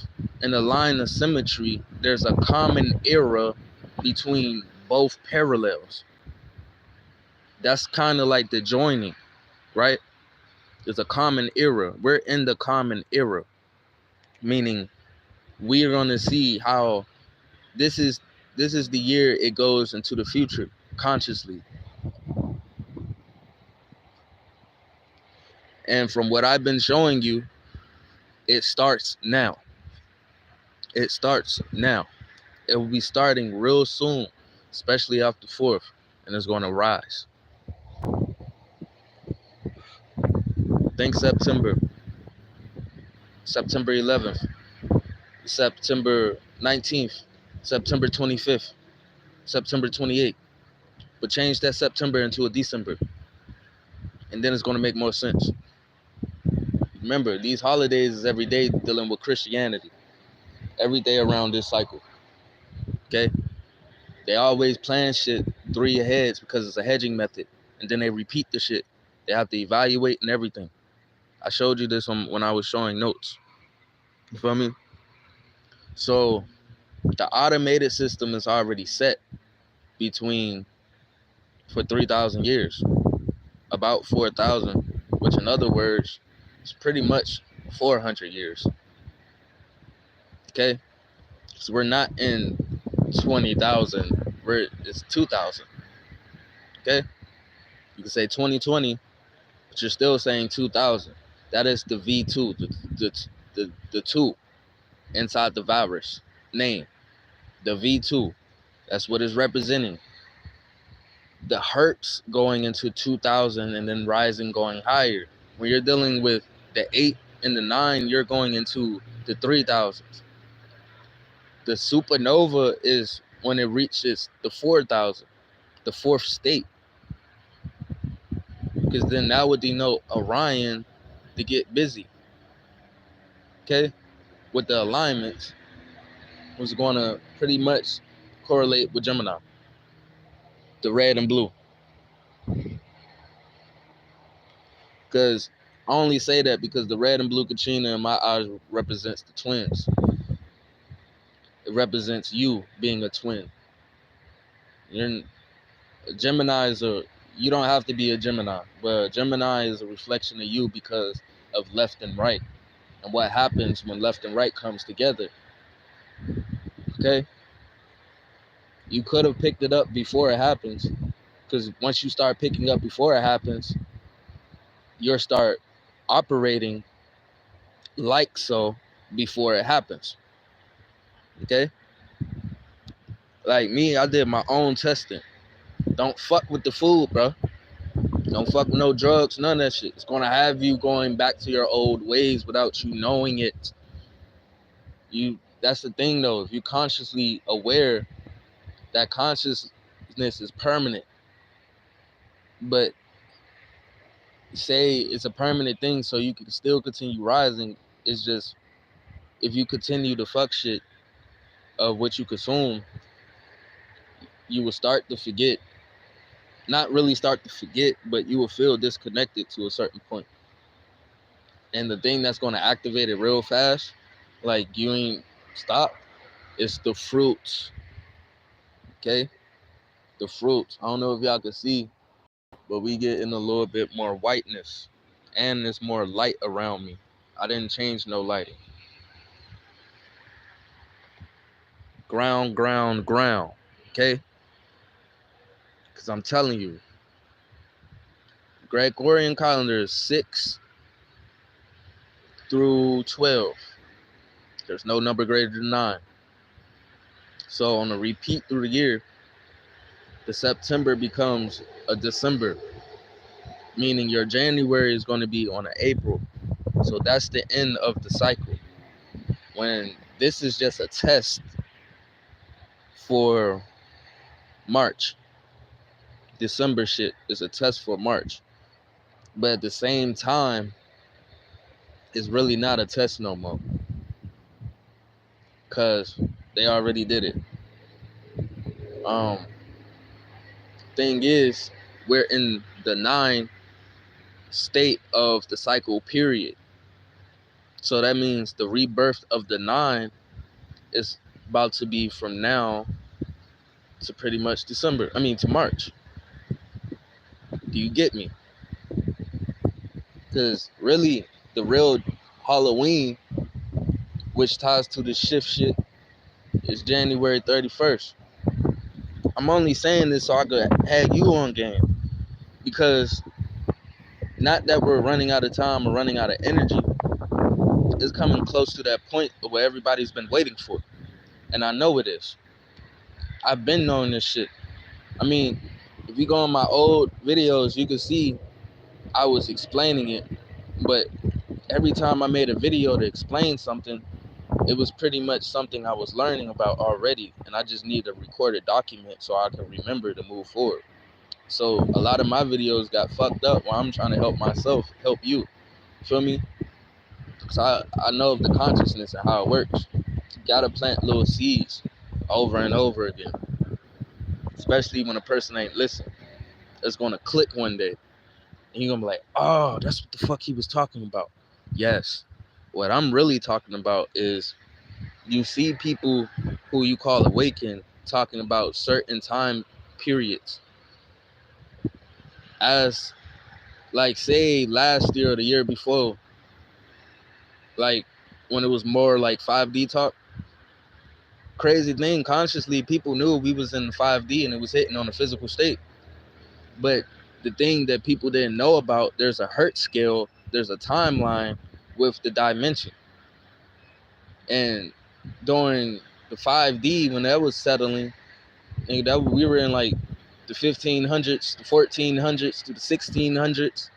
in a line of symmetry, there's a common era between both parallels. That's kind of like the joining, right? There's a common era. We're in the common era, meaning we're gonna see how this is the year it goes into the future consciously. And from what I've been showing you, it starts now. It starts now. It will be starting real soon, especially after 4th, and it's going to rise. Think September 11th, September 19th, September 25th, September 28th. But change that September into a December, and then it's going to make more sense. Remember, these holidays is every day dealing with Christianity. Every day around this cycle. Okay? They always plan shit 3 ahead because it's a hedging method. And then they repeat the shit. They have to evaluate and everything. I showed you this when I was showing notes. You feel me? So the automated system is already set for 3,000 years. About 4,000, which in other words, is pretty much 400 years. Okay? So we're not in 20,000. It's 2,000. Okay? You can say 2020, but you're still saying 2,000. That is the V2, the 2 inside the virus name. The V2. That's what it's representing. The hertz going into 2,000 and then rising, going higher. When you're dealing with the 8 and the 9, you're going into the 3,000s. The supernova is when it reaches the 4,000, the 4th state. Because then that would denote Orion to get busy. Okay? With the alignments, was going to pretty much correlate with Gemini. The red and blue. Because I only say that because the red and blue Kachina in my eyes represents the twins. It represents you being a twin. Geminis are, you don't have to be a Gemini, but Gemini is a reflection of you because of left and right and what happens when left and right comes together. Okay? You could have picked it up before it happens, because once you start picking up before it happens, you'll start operating like so before it happens. Okay? Like me, I did my own testing. Don't fuck with the food, bro. Don't fuck with no drugs, none of that shit. It's gonna have you going back to your old ways without you knowing it. That's the thing though. If you're consciously aware, that consciousness is permanent. But say it's a permanent thing so you can still continue rising. It's just if you continue to fuck shit of what you consume, you will start to forget. Not really start to forget, but you will feel disconnected to a certain point. And the thing that's going to activate it real fast, like you ain't stop, is the fruits. Okay? The fruits. I don't know if y'all can see, but we get in a little bit more whiteness. And there's more light around me. I didn't change no lighting. Ground. Okay? Because I'm telling you, Gregorian calendar is 6 through 12. There's no number greater than 9. So on a repeat through the year, the September becomes a December, meaning your January is going to be on an April. So that's the end of the cycle. When this is just a test for March. December shit is a test for March. But at the same time, it's really not a test no more. Because they already did it. Thing is, we're in the 9 state of the cycle period. So that means the rebirth of the 9 is about to be from now to pretty much December. I mean, to March. Do you get me? Because really, the real Halloween, which ties to the shift shit, is January 31st. I'm only saying this so I could have you on game. Because not that we're running out of time or running out of energy, it's coming close to that point where everybody's been waiting for. And I know it is. I've been knowing this shit. I mean, if you go on my old videos, you can see I was explaining it. But every time I made a video to explain something, it was pretty much something I was learning about already. And I just need a recorded document so I can remember to move forward. So a lot of my videos got fucked up while I'm trying to help myself, help you. Feel me? So I know of the consciousness and how it works. You gotta plant little seeds over and over again. Especially when a person ain't listening. It's gonna click one day. And you're gonna be like, oh, that's what the fuck he was talking about. Yes. What I'm really talking about is you see people who you call awakened talking about certain time periods as, like, say last year or the year before, like when it was more like 5D talk. Crazy thing, consciously people knew we was in 5D and it was hitting on the physical state. But the thing that people didn't know about, there's a Hertz scale, there's a timeline with the dimension. And during the 5D, when that was settling, and that we were in like the 1500s, the 1400s, to the 1600s,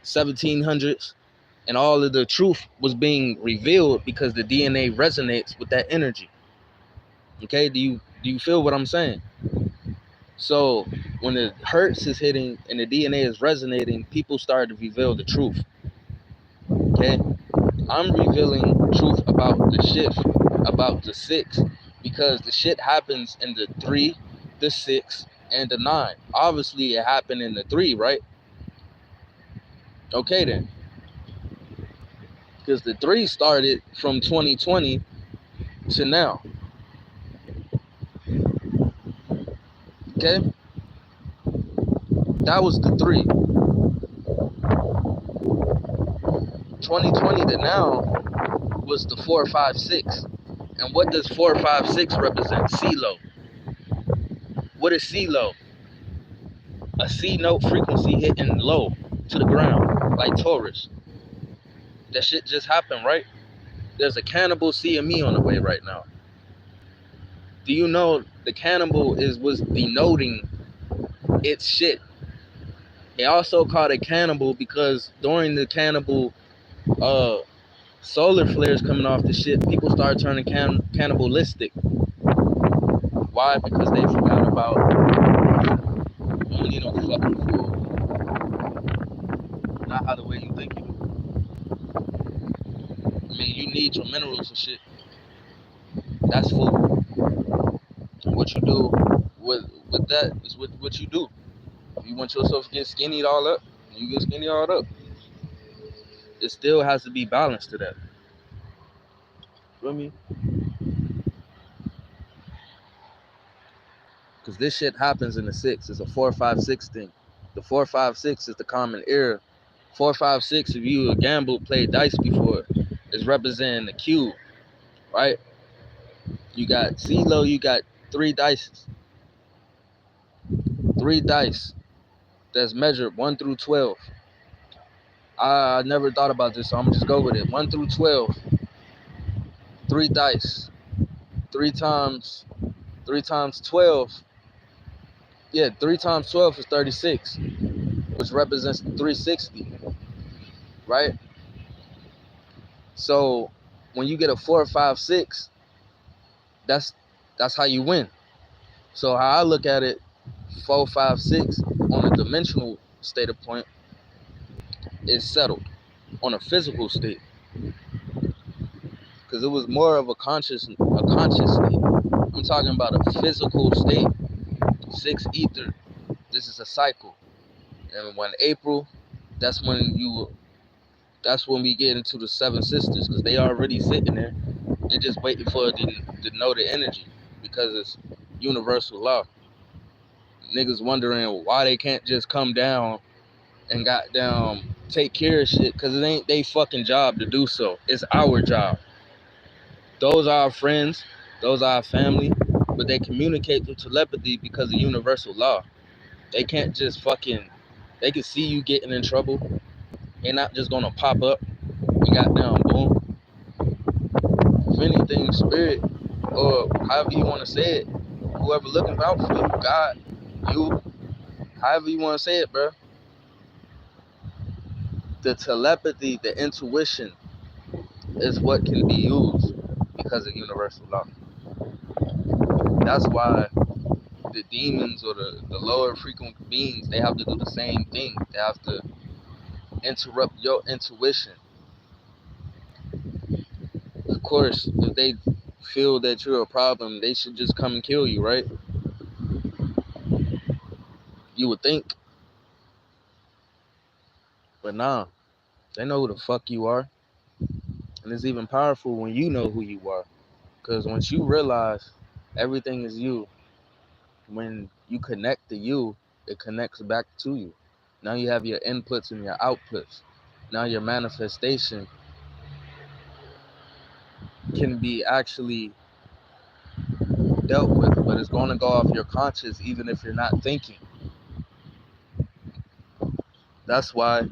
1700s, and all of the truth was being revealed because the DNA resonates with that energy. Okay, do you feel what I'm saying? So when the Hertz is hitting and the DNA is resonating, people start to reveal the truth. Okay, I'm revealing truth about the shift, about the 6, because the shit happens in the 3, the 6, and the 9. Obviously, it happened in the 3, right? Okay then, because the 3 started from 2020 to now. Okay, that was the 3. 2020 to now was the 4, 5, 6. And what does 4, 5, 6 represent? CeeLo. What is CeeLo? A C note frequency hitting low to the ground, like Taurus. That shit just happened, right? There's a cannibal CME on the way right now. Do you know the cannibal was denoting its shit? They also called it cannibal because during the cannibal solar flares coming off the shit, people started turning cannibalistic. Why? Because they forgot about you don't need no fucking food. Not how the way you think you do. I mean, you need your minerals and shit. That's food. What you do with that is what you do. If you want yourself to get skinnied all up, you get skinny all up. It still has to be balanced to that. Feel me? Because this shit happens in the 6. It's a 4, 5, 6 thing. The 4, 5, 6 is the common era. 4, 5, 6, if you gambled, played dice before, is representing the cube, right? You got CeeLo, you got 3 dice. 3 dice that's measured 1 through 12. I never thought about this, so I'm gonna just go with it. 1 through 12. 3 dice. 3 times 12. Yeah, 3 times 12 is 36, which represents 360, right? So when you get a 4, 5, 6, that's how you win. So how I look at it, 4, 5, 6 on a dimensional state of point is settled on a physical state, because it was more of a conscious state. I'm talking about a physical state. 6 ether. This is a cycle, and when April, that's when you That's when we get into the seven sisters, because they already sitting there. They're just waiting for it to know the energy, because it's universal law. Niggas wondering why they can't just come down and goddamn take care of shit, because it ain't they fucking job to do so. It's our job. Those are our friends, those are our family, but they communicate through telepathy because of universal law. They can't just fucking, they can see you getting in trouble. They're not just gonna pop up and goddamn boom. If anything, spirit, or however you want to say it, whoever looking out for you, God, you, however you want to say it, bro. The telepathy, the intuition is what can be used because of universal law. That's why the demons or the lower frequent beings, they have to do the same thing. They have to interrupt your intuition. Of course, if they feel that you're a problem, they should just come and kill you, right? You would think. But nah, they know who the fuck you are. And it's even powerful when you know who you are. Because once you realize everything is you, when you connect to you, it connects back to you. Now you have your inputs and your outputs. Now your manifestation can be actually dealt with, but it's going to go off your conscious even if you're not thinking. That's why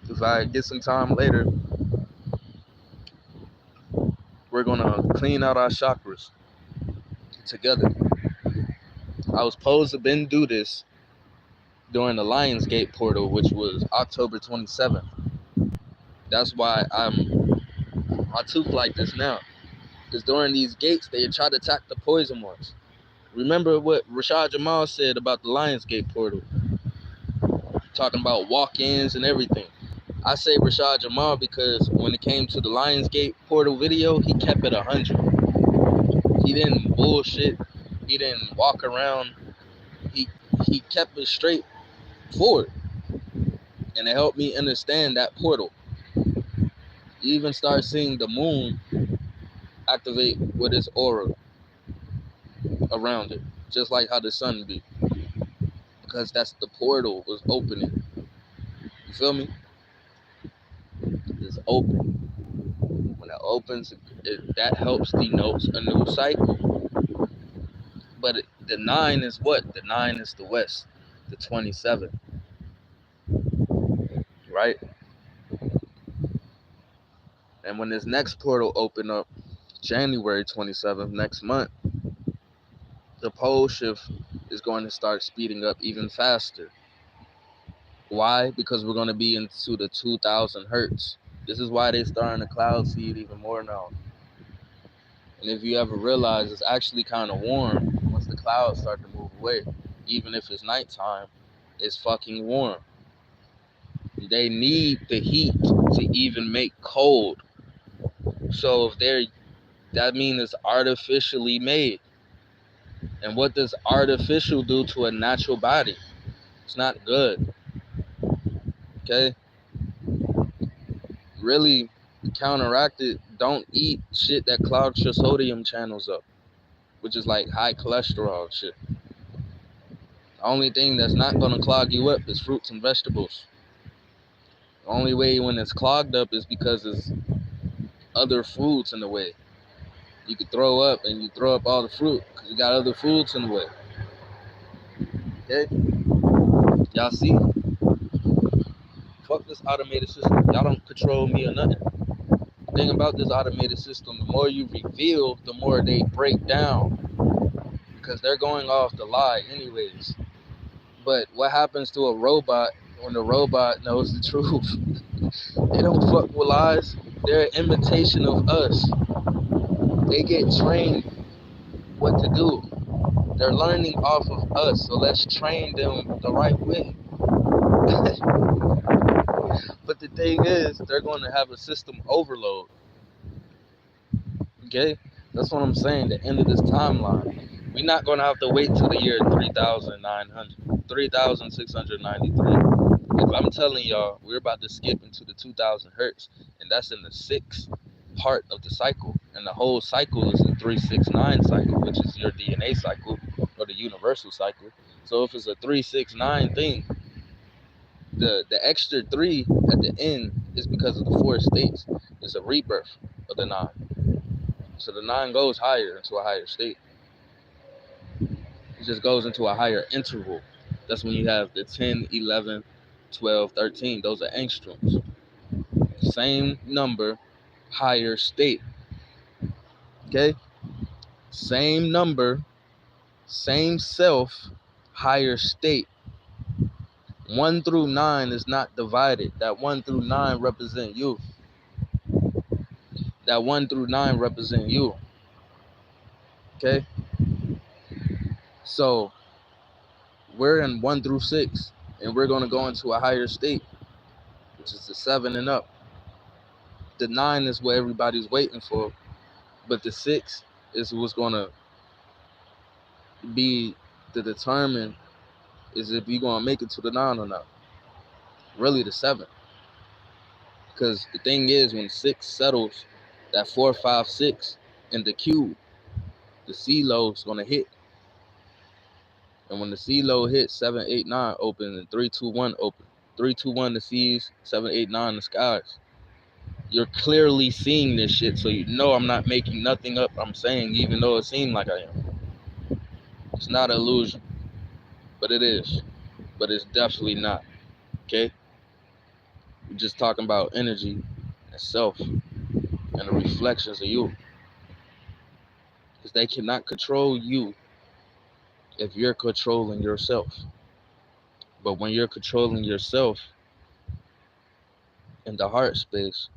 if I get some time later, we're going to clean out our chakras together. I was supposed to been do this during the Lionsgate portal, which was October 27th. That's why I took like this now. Because during these gates, they try to attack the poison ones. Remember what Rashad Jamal said about the Lionsgate portal? Talking about walk-ins and everything. I say Rashad Jamal because when it came to the Lionsgate portal video, he kept it 100. He didn't bullshit. He didn't walk around. He kept it straight forward. And it helped me understand that portal. You even start seeing the moon activate with its aura around it, just like how the sun be, because that's the portal was opening. You feel me? It's open. When it opens, that helps denotes a new cycle. But the 9 is what? The 9 is the west, the 27, right? And when this next portal open up, January 27th, next month, the pole shift is going to start speeding up even faster. Why? Because we're going to be into the 2000 hertz. This is why they're starting to cloud seed even more now. And if you ever realize, it's actually kind of warm once the clouds start to move away. Even if it's nighttime, it's fucking warm. They need the heat to even make cold. So if that means it's artificially made. And what does artificial do to a natural body? It's not good. Okay? Really counteract it. Don't eat shit that clogs your sodium channels up, which is like high cholesterol shit. The only thing that's not going to clog you up is fruits and vegetables. The only way when it's clogged up is because there's other foods in the way. You could throw up and you throw up all the fruit because you got other foods in the way. Okay? Y'all see? Fuck this automated system. Y'all don't control me or nothing. The thing about this automated system, the more you reveal, the more they break down. Because they're going off the lie anyways. But what happens to a robot when the robot knows the truth? They don't fuck with lies. They're an imitation of us. They get trained what to do. They're learning off of us, so let's train them the right way. But the thing is, they're going to have a system overload. Okay? That's what I'm saying, the end of this timeline. We're not going to have to wait till the year 3693. If I'm telling y'all we're about to skip into the 2000 hertz, and that's in the sixth part of the cycle, and the whole cycle is a 369 cycle, which is your DNA cycle or the universal cycle. So if it's a 369 thing, the extra three at the end is because of the four states. It's a rebirth of the nine. So the nine goes higher into a higher state. It just goes into a higher interval. That's when you have the 10, 11, 12, 13. Those are angstroms. Same number, higher state. Okay? Same number, same self, higher state. 1 through 9 is not divided. That 1 through 9 represent you. That 1 through 9 represent you. Okay? So we're in 1 through 6, and we're going to go into a higher state, which is the 7 and up. The 9 is what everybody's waiting for, but the 6 is what's going to be to determine is if you're going to make it to the 9 or not. Really the 7. Because the thing is, when 6 settles, that 4, 5, 6 in the cube, the CeeLo is going to hit. And when the CeeLo hits, 7, 8, 9 open, and 3, 2, 1 open. 3, 2, 1 the seas, 7, 8, 9 the skies. You're clearly seeing this shit, so you know I'm not making nothing up. I'm saying, even though it seemed like I am. It's not an illusion, but it is. But it's definitely not. Okay? We're just talking about energy and self and the reflections of you. Because they cannot control you if you're controlling yourself. But when you're controlling yourself in the heart space,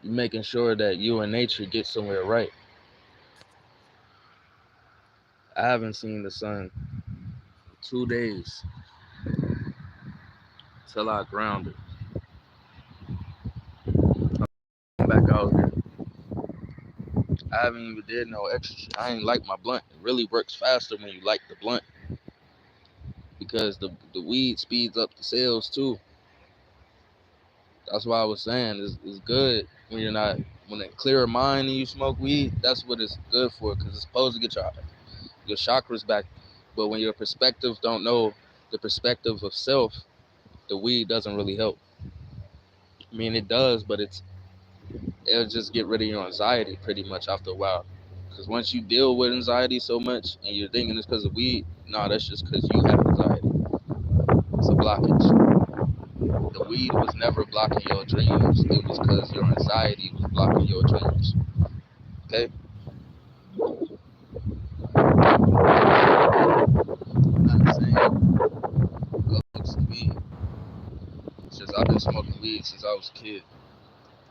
you're making sure that you and nature get somewhere right. I haven't seen the sun for 2 days till I grounded. I'm back out here. I haven't even did no extra shit. I ain't like my blunt. It really works faster when you like the blunt. Because the weed speeds up the cells too. That's why I was saying it's good when you're not, when it clear mind and you smoke weed, that's what it's good for, because it's supposed to get your chakras back. But when your perspective don't know the perspective of self, the weed doesn't really help. I mean, it does, but it'll just get rid of your anxiety pretty much after a while. Because once you deal with anxiety so much and you're thinking it's because of weed, no, that's just because you have anxiety. It's a blockage. The weed was never blocking your dreams. It was because your anxiety was blocking your dreams. Okay? I'm not saying go smoke some weed. It's just I've been smoking weed since I was a kid.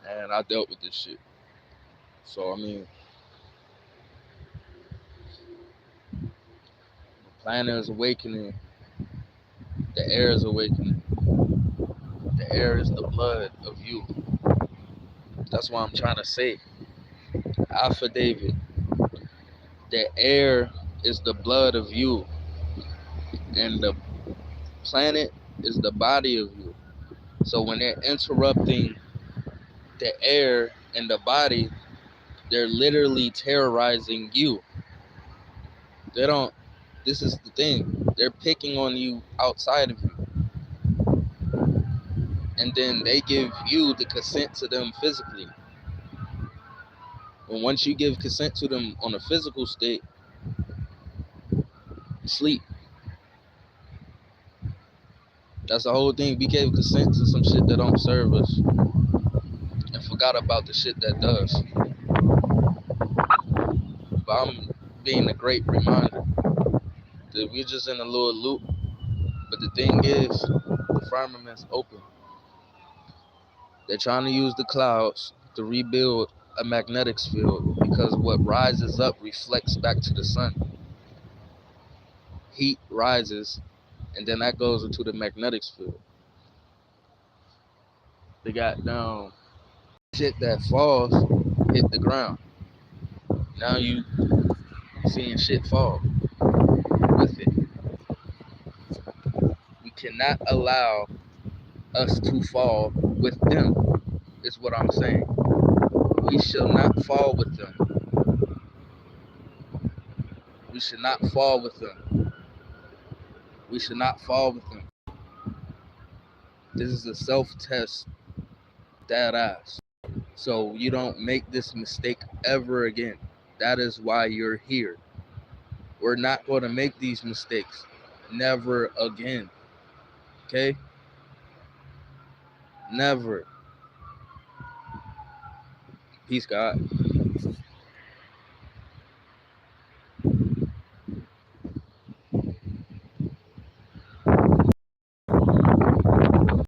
And I dealt with this shit. So, I mean, the planet is awakening. The air is awakening. The air is the blood of you. That's why I'm trying to say, Alpha David, the air is the blood of you. And the planet is the body of you. So when they're interrupting the air and the body, they're literally terrorizing you. They don't, this is the thing, they're picking on you outside of you. And then they give you the consent to them physically. And once you give consent to them on a physical state, sleep. That's the whole thing. We gave consent to some shit that don't serve us and forgot about the shit that does. But I'm being a great reminder that we're just in a little loop. But the thing is, the firmament's open. They're trying to use the clouds to rebuild a magnetic field, because what rises up reflects back to the sun. Heat rises, and then that goes into the magnetic field. They got down shit that falls hit the ground. Now you seeing shit fall with it. We cannot allow us to fall with them, is what I'm saying. We shall not fall with them. We should not fall with them. We should not fall with them. This is a self-test, dead ass. So you don't make this mistake ever again. That is why you're here. We're not going to make these mistakes. Never again. Okay? Never. Peace, God.